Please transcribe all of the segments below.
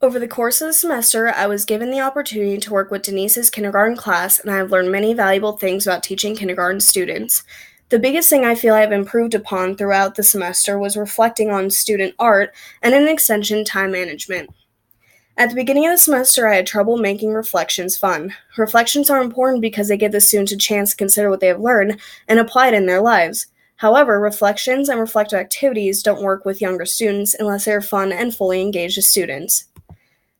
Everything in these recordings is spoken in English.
Over the course of the semester, I was given the opportunity to work with Denise's kindergarten class, and I have learned many valuable things about teaching kindergarten students. The biggest thing I feel I have improved upon throughout the semester was reflecting on student art and, in extension, time management. At the beginning of the semester, I had trouble making reflections fun. Reflections are important because they give the students a chance to consider what they have learned and apply it in their lives. However, reflections and reflective activities don't work with younger students unless they are fun and fully engage the students.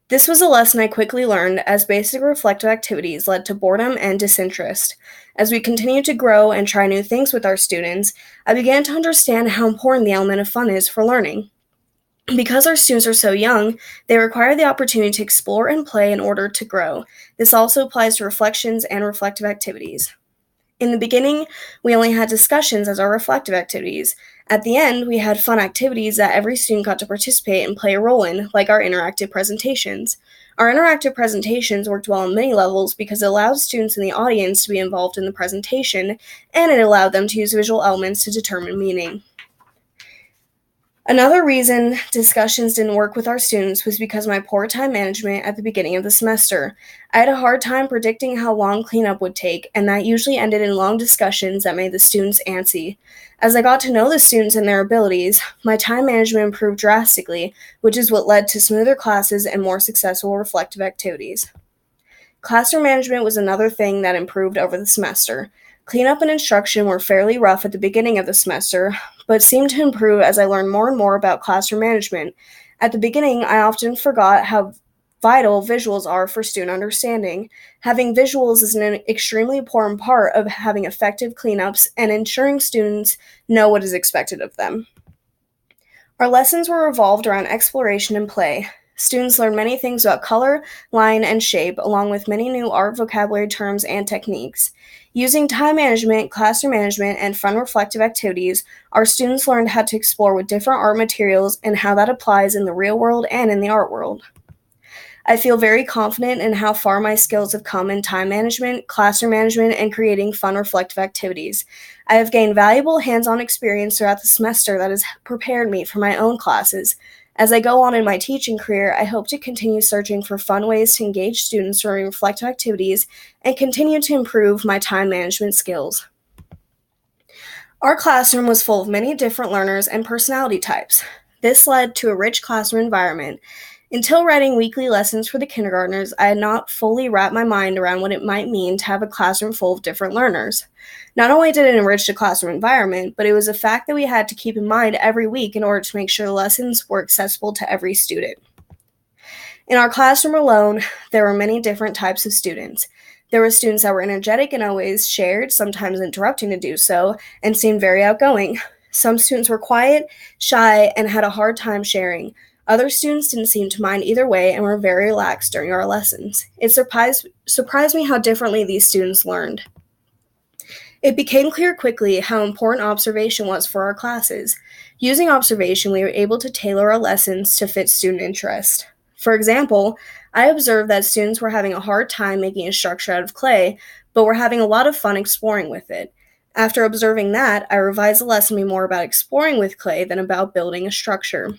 This was a lesson I quickly learned as basic reflective activities led to boredom and disinterest. As we continued to grow and try new things with our students, I began to understand how important the element of fun is for learning. Because our students are so young, they require the opportunity to explore and play in order to grow. This also applies to reflections and reflective activities. In the beginning, we only had discussions as our reflective activities. At the end, we had fun activities that every student got to participate and play a role in, like our interactive presentations. Our interactive presentations worked well on many levels because it allowed students in the audience to be involved in the presentation, and it allowed them to use visual elements to determine meaning. Another reason discussions didn't work with our students was because of my poor time management at the beginning of the semester. I had a hard time predicting how long cleanup would take, and that usually ended in long discussions that made the students antsy. As I got to know the students and their abilities, my time management improved drastically, which is what led to smoother classes and more successful reflective activities. Classroom management was another thing that improved over the semester. Cleanup and instruction were fairly rough at the beginning of the semester, but seemed to improve as I learned more and more about classroom management. At the beginning, I often forgot how vital visuals are for student understanding. Having visuals is an extremely important part of having effective cleanups and ensuring students know what is expected of them. Our lessons were revolved around exploration and play. Students learned many things about color, line, and shape, along with many new art vocabulary terms and techniques. Using time management, classroom management, and fun reflective activities, our students learned how to explore with different art materials and how that applies in the real world and in the art world. I feel very confident in how far my skills have come in time management, classroom management, and creating fun reflective activities. I have gained valuable hands-on experience throughout the semester that has prepared me for my own classes. As I go on in my teaching career, I hope to continue searching for fun ways to engage students during reflective activities and continue to improve my time management skills. Our classroom was full of many different learners and personality types. This led to a rich classroom environment. Until writing weekly lessons for the kindergartners, I had not fully wrapped my mind around what it might mean to have a classroom full of different learners. Not only did it enrich the classroom environment, but it was a fact that we had to keep in mind every week in order to make sure the lessons were accessible to every student. In our classroom alone, there were many different types of students. There were students that were energetic and always shared, sometimes interrupting to do so, and seemed very outgoing. Some students were quiet, shy, and had a hard time sharing. Other students didn't seem to mind either way and were very relaxed during our lessons. It surprised me how differently these students learned. It became clear quickly how important observation was for our classes. Using observation, we were able to tailor our lessons to fit student interest. For example, I observed that students were having a hard time making a structure out of clay, but were having a lot of fun exploring with it. After observing that, I revised the lesson to be more about exploring with clay than about building a structure.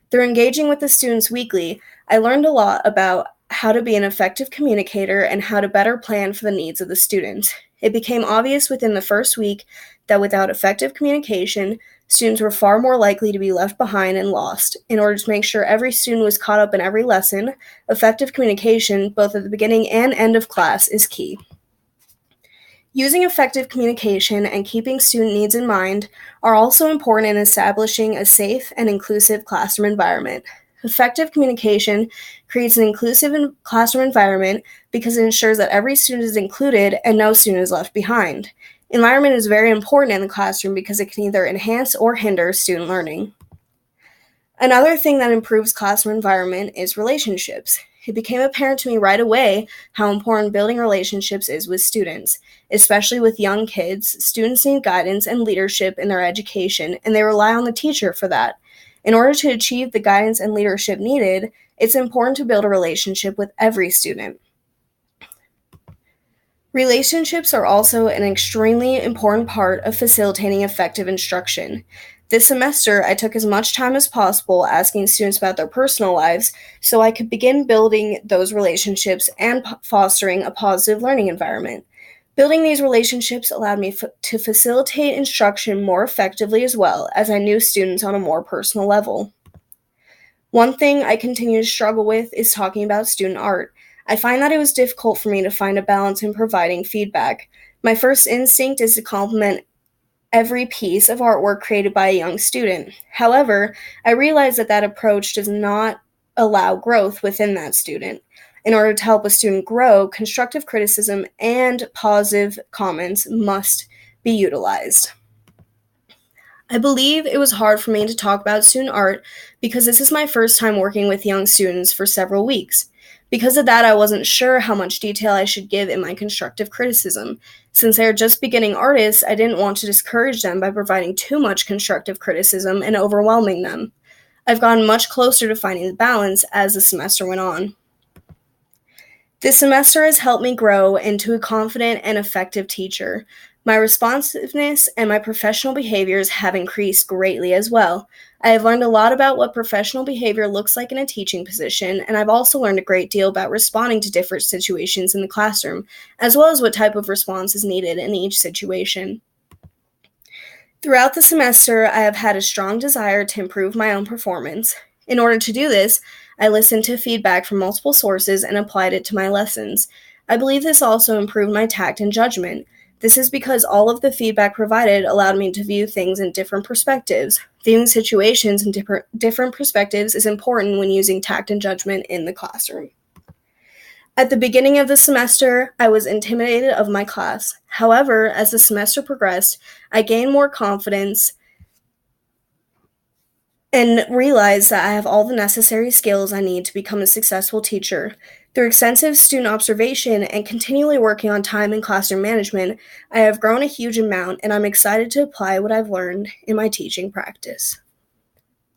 Through engaging with the students weekly, I learned a lot about how to be an effective communicator and how to better plan for the needs of the students. It became obvious within the first week that without effective communication, students were far more likely to be left behind and lost. In order to make sure every student was caught up in every lesson, effective communication, both at the beginning and end of class, is key. Using effective communication and keeping student needs in mind are also important in establishing a safe and inclusive classroom environment. Effective communication creates an inclusive classroom environment because it ensures that every student is included and no student is left behind. Environment is very important in the classroom because it can either enhance or hinder student learning. Another thing that improves classroom environment is relationships. It became apparent to me right away how important building relationships is with students. Especially with young kids, students need guidance and leadership in their education, and they rely on the teacher for that. In order to achieve the guidance and leadership needed, it's important to build a relationship with every student. Relationships are also an extremely important part of facilitating effective instruction. This semester, I took as much time as possible asking students about their personal lives so I could begin building those relationships and fostering a positive learning environment. Building these relationships allowed me to facilitate instruction more effectively as well as I knew students on a more personal level. One thing I continue to struggle with is talking about student art. I find that it was difficult for me to find a balance in providing feedback. My first instinct is to compliment every piece of artwork created by a young student. However, I realize that that approach does not allow growth within that student. In order to help a student grow, constructive criticism and positive comments must be utilized. I believe it was hard for me to talk about student art because this is my first time working with young students for several weeks. Because of that, I wasn't sure how much detail I should give in my constructive criticism. Since they are just beginning artists, I didn't want to discourage them by providing too much constructive criticism and overwhelming them. I've gotten much closer to finding the balance as the semester went on. This semester has helped me grow into a confident and effective teacher. My responsiveness and my professional behaviors have increased greatly as well. I have learned a lot about what professional behavior looks like in a teaching position, and I've also learned a great deal about responding to different situations in the classroom, as well as what type of response is needed in each situation. Throughout the semester, I have had a strong desire to improve my own performance. In order to do this, I listened to feedback from multiple sources and applied it to my lessons. I believe this also improved my tact and judgment. This is because all of the feedback provided allowed me to view things in different perspectives. Viewing situations in different perspectives is important when using tact and judgment in the classroom. At the beginning of the semester, I was intimidated of my class. However, as the semester progressed, I gained more confidence and realize that I have all the necessary skills I need to become a successful teacher. Through extensive student observation and continually working on time and classroom management, I have grown a huge amount, and I'm excited to apply what I've learned in my teaching practice.